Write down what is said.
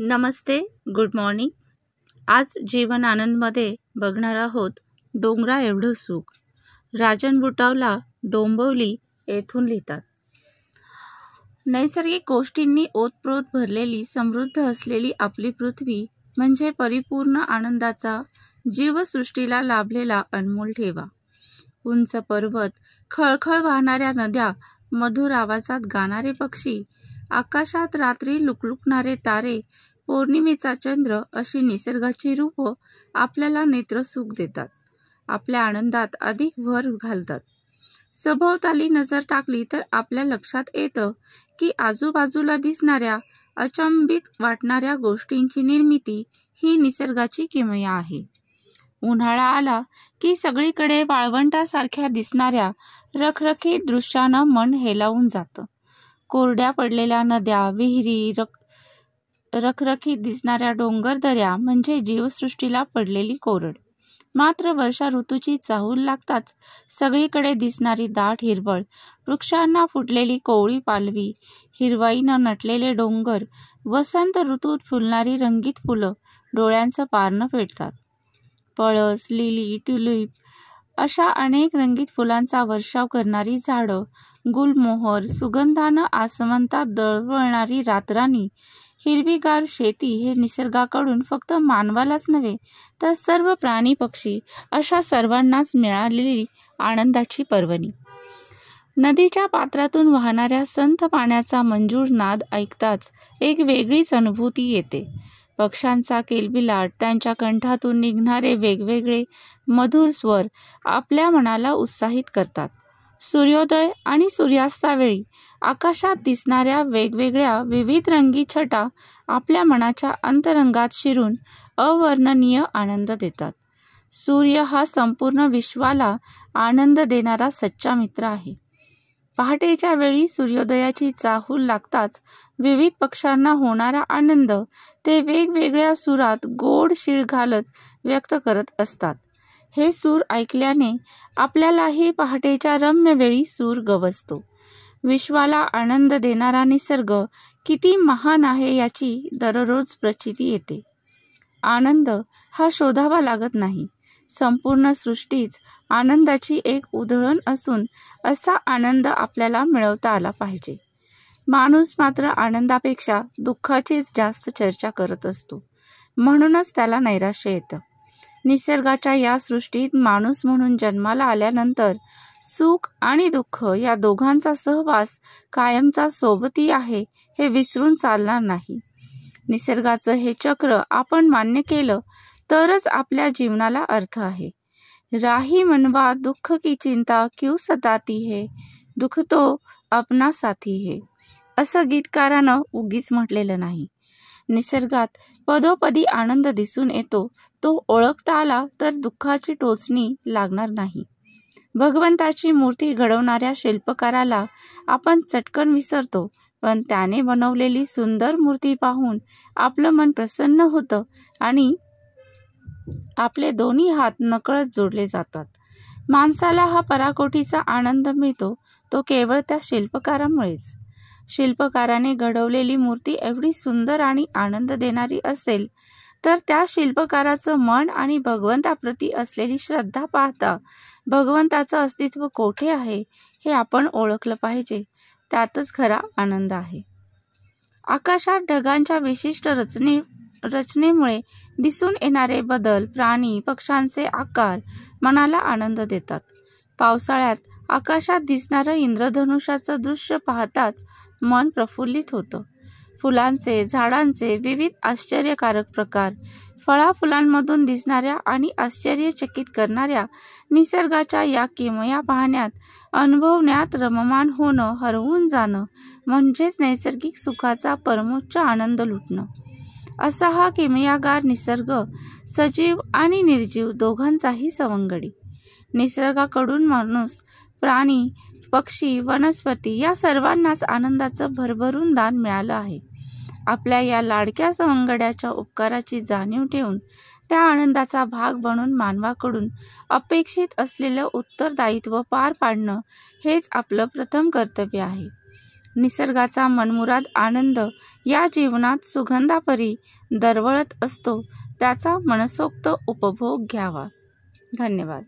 नमस्ते, good morning. आज जीवन आनंदमध्ये बघणार आहोत डोंगरा एवढं सुख. राजन बुटावला डोंबिवली येथून लिहितात. नैसर्गिक गोष्टींनी ओतप्रोत भरलेली समृद्ध असलेली आपली पृथ्वी म्हणजे परिपूर्ण आनंदाचा जीवसृष्टीला लाभलेला अनमोल ठेवा. उंच पर्वत, खळखळ वाहणाऱ्या नद्या, मधुर आवाजात गाणारे पक्षी, आकाशात रात्री लुकलुकणारे तारे, पौर्णिमेचा चंद्र अशी निसर्गाची रूपं आपल्याला नेत्रसुख देतात, आपल्या आनंदात अधिक भर घालतात. सभोवताली नजर टाकली तर आपल्या लक्षात येतं की आजूबाजूला दिसणाऱ्या अचंबित वाटणाऱ्या गोष्टींची निर्मिती ही निसर्गाची किमया आहे. उन्हाळा आला की सगळीकडे वाळवंटासारख्या दिसणाऱ्या रखरखीत दृश्यानं मन हेलावून जातं. कोरड्या पडलेल्या नद्या, विहिरी, रखरखीत दिसणाऱ्या डोंगरदऱ्या म्हणजे जीवसृष्टीला पडलेली कोरड. मात्र वर्षा ऋतूची चाहूल लागताच सगळीकडे दिसणारी दाट हिरवळ, वृक्षांना फुटलेली कोवळी पालवी, हिरवाईनं नटलेले डोंगर, वसंत ऋतूत फुलणारी रंगीत फुलं डोळ्यांचं पारणं फेडतात. पळस, लिली, ट्युलिप अशा अनेक रंगीत फुलांचा वर्षाव करणारी झाडं, गुलमोहर, सुगंधानं आसमंतात दळवळणारी रातराणी, हिरवीगार शेती हे निसर्गाकडून फक्त मानवालाच नव्हे तर सर्व प्राणी पक्षी अशा सर्वांनाच मिळालेली आनंदाची पर्वणी. नदीच्या पात्रातून वाहणाऱ्या संथ पाण्याचा मंजूळ नाद ऐकताच एक वेगळीच अनुभूती येते. पक्ष्यांचा किलबिलाट, त्यांच्या कंठातून निघणारे वेगवेगळे मधुर स्वर आपल्या मनाला उत्साहित करतात. सूर्योदय आणि सूर्यास्तावेळी आकाशात दिसणाऱ्या वेगवेगळ्या विविध रंगी छटा आपल्या मनाच्या अंतरंगात शिरून अवर्णनीय आनंद देतात. सूर्य हा संपूर्ण विश्वाला आनंद देणारा सच्चा मित्र आहे. पहाटेच्या वेळी सूर्योदयाची चाहूल लागताच विविध पक्ष्यांना होणारा आनंद ते वेगवेगळ्या सुरात गोड शीळ घालत व्यक्त करत असतात. हे सूर ऐकल्याने आपल्यालाही पहाटेच्या रम्य वेळी सूर गवसतो. विश्वाला आनंद देणारा निसर्ग किती महान आहे याची दररोज प्रचिती येते. आनंद हा शोधावा लागत नाही. संपूर्ण सृष्टीच आनंदाची एक उधळण असून असा आनंद आपल्याला मिळवता आला पाहिजे. माणूस मात्र आनंदापेक्षा दुःखाचीच जास्त चर्चा करत असतो. म्हणूनच त्याला नैराश्य येतं. निसर्गाच्या या सृष्टीत माणूस म्हणून जन्माला आल्यानंतर सुख आणि दुःख या दोघांचा सहवास कायमचा सोबती आहे हे विसरून चालणार नाही. निसर्गाचं हे चक्र आपण मान्य केलं तरच आपल्या जीवनाला अर्थ आहे. राही मनवा दुःख की चिंता क्यों सताती है, दुःख तो अपना साथी है असं गीतकारानं उगीच म्हटलेलं नाही. निसर्गात पदोपदी आनंद दिसून येतो. तो ओळखता आला तर दुःखाची टोचणी लागणार नाही. भगवंताची मूर्ती घडवणाऱ्या शिल्पकाराला आपण चटकन विसरतो, पण त्याने बनवलेली सुंदर मूर्ती पाहून आपलं मन प्रसन्न होतं आणि आपले दोन्ही हात नकळत जोडले जातात. माणसाला हा पराकोटीचा आनंद मिळतो तो केवळ त्या शिल्पकारामुळेच. शिल्पकाराने घडवलेली मूर्ती एवढी सुंदर आणि आनंद देणारी असेल तर त्या शिल्पकाराचं मन आणि भगवंताप्रती असलेली श्रद्धा पाहता भगवंताचं अस्तित्व कोठे आहे हे आपण ओळखलं पाहिजे. त्यातच खरा आनंद आहे. आकाशात ढगांच्या विशिष्ट रचनेमुळे दिसून येणारे बदल, प्राणी पक्ष्यांचे आकार मनाला आनंद देतात. पावसाळ्यात आकाशात दिसणारं इंद्रधनुष्याचं दृश्य पाहताच मन प्रफुल्लित होतं. फुलांचे, झाडांचे विविध आश्चर्यकारक प्रकार, फळाफुलांमधून दिसणाऱ्या आणि आश्चर्यचकित करणाऱ्या निसर्गाच्या या किमया पाहण्यात, अनुभवण्यात रममाण होणं, हरवून जाणं म्हणजेच नैसर्गिक सुखाचा परमोच्च आनंद लुटणं. असा हा किमयागार निसर्ग सजीव आणि निर्जीव दोघांचाही सवंगडी. निसर्गाकडून माणूस, प्राणी, पक्षी, वनस्पती या सर्वांनाच आनंदाचं भरभरून दान मिळालं आहे. आपल्या या लाडक्या सवंगड्याच्या उपकाराची जाणीव ठेवून त्या आनंदाचा भाग बनून मानवाकडून अपेक्षित असलेलं उत्तरदायित्व पार पाडणं हेच आपलं प्रथम कर्तव्य आहे. निसर्गाचा मनमुराद आनंद या जीवनात सुगंधापरी दरवळत असतो, त्याचा मनसोक्त उपभोग घ्यावा. धन्यवाद.